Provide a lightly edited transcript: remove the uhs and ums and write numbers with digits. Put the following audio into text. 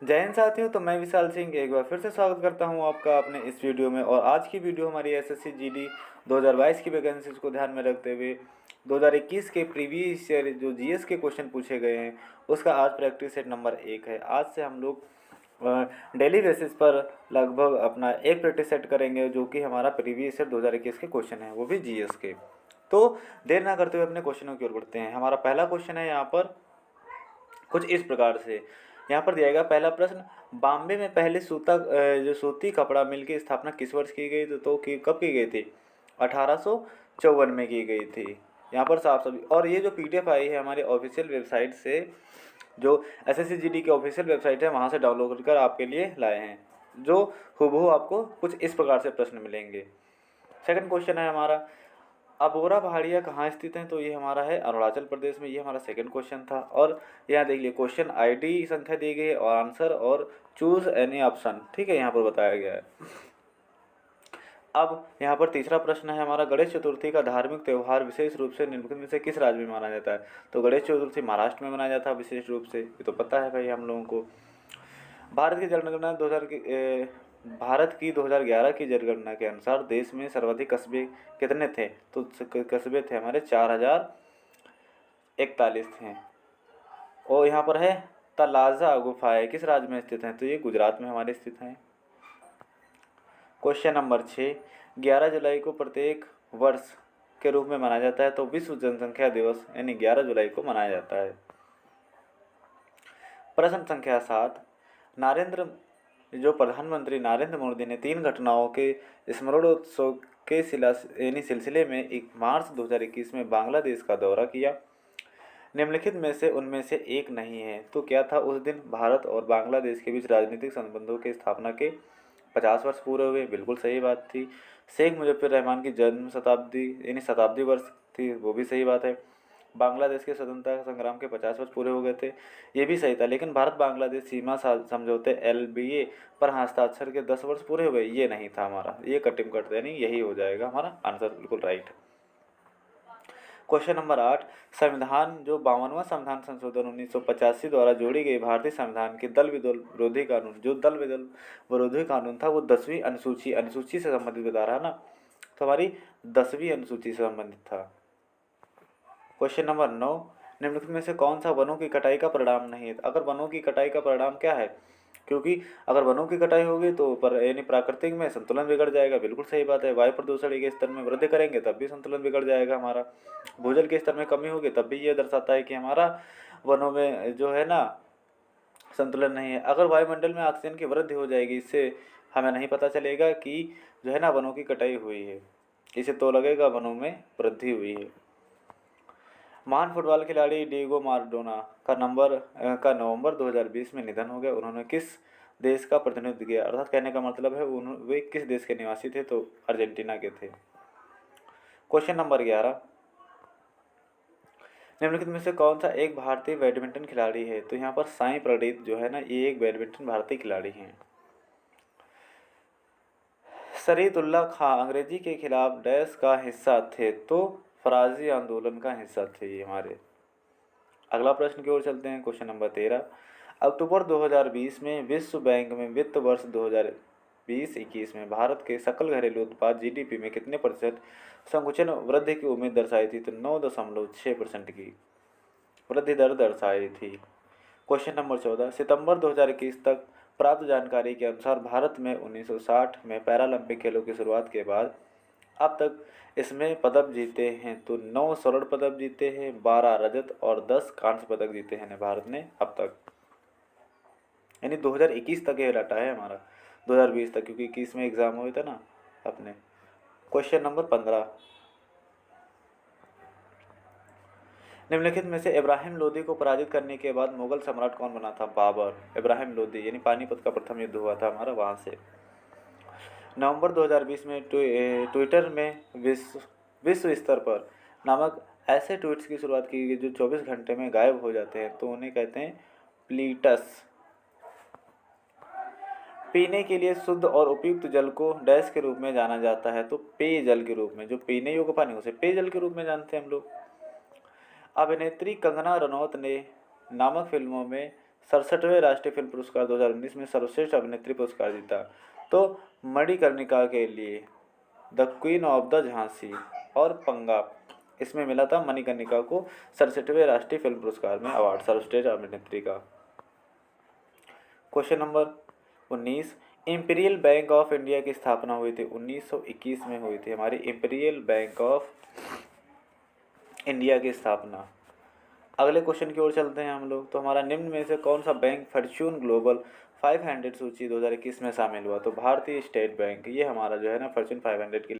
जय हिंद साथियों। तो मैं विशाल सिंह एक बार फिर से स्वागत करता हूं आपका अपने इस वीडियो में। और आज की वीडियो हमारी एसएससी जीडी 2022 की वैकेंसीज को ध्यान में रखते हुए 2021 के प्रीवियस ईयर जो जीएस के क्वेश्चन पूछे गए हैं उसका आज प्रैक्टिस सेट नंबर 1 है। आज से हम लोग डेली बेसिस पर लगभग अपना एक प्रैक्टिस सेट करेंगे जो कि हमारा प्रीवियस ईयर 2021 के क्वेश्चन है, वो भी जीएस के। तो देर ना करते हुए अपने क्वेश्चनों की ओर बढ़ते हैं। हमारा पहला क्वेश्चन है यहाँ पर कुछ इस प्रकार से। यहाँ पर दिया गया पहला प्रश्न, बॉम्बे में पहले जो सूती कपड़ा मिल की स्थापना किस वर्ष की गई? कब की गई थी? 1854 में की गई थी। यहाँ पर साफ सभी। और ये जो पीडीएफ आई है हमारे ऑफिशियल वेबसाइट से, जो एसएससी की ऑफिशियल वेबसाइट है, वहाँ से डाउनलोड कर आपके लिए लाए हैं, जो हूबहू आपको कुछ इस प्रकार से प्रश्न मिलेंगे। सेकंड क्वेश्चन है हमारा, अबोरा पहाड़ियाँ कहाँ स्थित हैं? तो ये हमारा है अरुणाचल प्रदेश में। ये हमारा सेकंड क्वेश्चन था। और यहाँ देख लिए क्वेश्चन आईडी संख्या दी गई है और आंसर और चूज एनी ऑप्शन, ठीक है, यहाँ पर बताया गया है। अब यहाँ पर तीसरा प्रश्न है हमारा, गणेश चतुर्थी का धार्मिक त्यौहार विशेष रूप से निम्नलिखित में से किस राज्य में माना जाता है? तो गणेश चतुर्थी महाराष्ट्र में मनाया जाता है विशेष रूप से, ये तो पता है भाई हम लोगों को। भारत की जनगणना 2011 की जनगणना के अनुसार देश में सर्वाधिक कस्बे कितने थे? तो कस्बे थे हमारे 4041 थे। और यहाँ पर है तलाजा गुफाएं किस राज्य में स्थित हैं? तो ये गुजरात में हमारे स्थित हैं। क्वेश्चन नंबर 6, 11 जुलाई को प्रत्येक वर्ष के रूप में मनाया जाता है? तो विश्व जनसंख्या दिवस यानी 11 जुलाई को मनाया जाता है। प्रश्न संख्या 7, प्रधानमंत्री नरेंद्र मोदी ने 3 घटनाओं के स्मरणोत्सव के सिलसिले में 1 मार्च 2021 में बांग्लादेश का दौरा किया। निम्नलिखित में से उनमें से एक नहीं है। तो क्या था? उस दिन भारत और बांग्लादेश के बीच राजनीतिक संबंधों की स्थापना के 50 वर्ष पूरे हुए। बिल्कुल सही बात थी। शेख मुजफ्फर रहमान की जन्म शताब्दी यानी शताब्दी वर्ष थी, वो भी सही बात है। बांग्लादेश के स्वतंत्रता संग्राम के 50 वर्ष पूरे हो गए थे, ये भी सही था। लेकिन भारत बांग्लादेश सीमा समझौते एलबीए पर हस्ताक्षर के 10 वर्ष पूरे हो गए, ये नहीं था हमारा। ये कटिंग कट यानी यही हो जाएगा हमारा आंसर, बिल्कुल राइट। क्वेश्चन नंबर 8, संविधान जो 52वां संविधान संशोधन 1985 द्वारा जोड़ी गई भारतीय संविधान के दल विरोधी कानून, जो दल विरोधी कानून था वो 10वीं अनुसूची से संबंधित बता रहा है ना, तो हमारी 10वीं अनुसूची से संबंधित था। क्वेश्चन नंबर 9, निम्नलिखित में से कौन सा वनों की कटाई का परिणाम नहीं है? अगर वनों की कटाई का परिणाम क्या है? क्योंकि अगर वनों की कटाई होगी तो यानी प्राकृतिक में संतुलन बिगड़ जाएगा। बिल्कुल सही बात है। वायु प्रदूषण के स्तर में वृद्धि करेंगे तब भी संतुलन बिगड़ जाएगा हमारा। भूजल के स्तर में कमी होगी तब भी ये दर्शाता है कि हमारा वनों में जो है ना संतुलन नहीं है। अगर वायुमंडल में ऑक्सीजन की वृद्धि हो जाएगी, इससे हमें नहीं पता चलेगा कि जो है ना वनों की कटाई हुई है, इसे तो लगेगा वनों में वृद्धि हुई है। महान फुटबॉल खिलाड़ी डिएगो माराडोना का नवंबर 2020 में निधन हो गया। उन्होंने किस देश का प्रतिनिधित्व किया? अर्थात कहने का मतलब है वे किस देश के निवासी थे? तो अर्जेंटीना के थे। क्वेश्चन नंबर 11, निम्नलिखित में से कौन सा एक भारतीय बैडमिंटन खिलाड़ी है? तो यहाँ पर साई प्रणीत जो है ना, ये एक बैडमिंटन भारतीय खिलाड़ी हैं। शरीयतुल्लाह खां अंग्रेजी के खिलाफ डैश का हिस्सा थे? तो फराजी आंदोलन का हिस्सा थे ये हमारे। अगला प्रश्न की ओर चलते हैं। क्वेश्चन नंबर 13, अक्टूबर 2020 में विश्व बैंक में वित्त वर्ष 2020-21 में भारत के सकल घरेलू उत्पाद जीडीपी में कितने प्रतिशत संकुचन वृद्धि की उम्मीद दर्शाई थी? तो 9.6% की वृद्धि दर दर्शाई थी। क्वेश्चन नंबर 14, सितंबर 2021 तक प्राप्त जानकारी के अनुसार भारत में 1960 में पैरालंपिक खेलों की शुरुआत के बाद अब तक इसमें पदक जीते हैं? तो 9 स्वर्ण पदक जीते हैं, 12 रजत और 10 कांस्य पदक जीते हैं भारत ने अब तक। यानी 2021 तक ये डाटा है हमारा, 2020 तक, क्योंकि 21 में एग्जाम हुए थे ना अपने। क्वेश्चन नंबर 15, निम्नलिखित में से इब्राहिम लोदी को पराजित करने के बाद मुगल सम्राट कौन बना था? बाबर। इब्राहिम लोदी यानी पानीपत का प्रथम युद्ध हुआ था हमारा वहाँ से। नवंबर 2020 में ट्विटर में विश्व स्तर पर नामक ऐसे ट्वीट्स की शुरुआत की गई जो 24 घंटे में गायब हो जाते हैं, तो उन्हें कहते हैं प्लीटस। पीने के लिए शुद्ध और उपयुक्त जल को डैश के रूप में जाना जाता है? तो पेयजल के रूप में। जो पीने योग्य पानी उसे पेयजल के रूप में जानते हैं हम लोग। अभिनेत्री कंगना रनौत ने नामक फिल्मों में 67वें राष्ट्रीय फिल्म पुरस्कार 2019 में सर्वश्रेष्ठ अभिनेत्री पुरस्कार जीता। तो मणिकर्णिका के लिए the queen of the Jhansi और पंगा, इसमें मिला था मणिकर्णिका को 67वें राष्ट्रीय फिल्म पुरस्कार में अवार्ड सर्वश्रेष्ठ अभिनेत्री का। Question number 19, imperial bank of India की स्थापना हुई थी 1921 में हुई थी हमारी इंपीरियल बैंक ऑफ इंडिया की स्थापना। अगले क्वेश्चन की ओर चलते हैं हम लोग। तो हमारा निम्न में से कौन सा बैंक फॉर्च्यून ग्लोबल 500 सूची 2021 में शामिल हुआ? तो भारतीय स्टेट बैंक, ये हमारा जो है ना फॉर्च्यून 500 की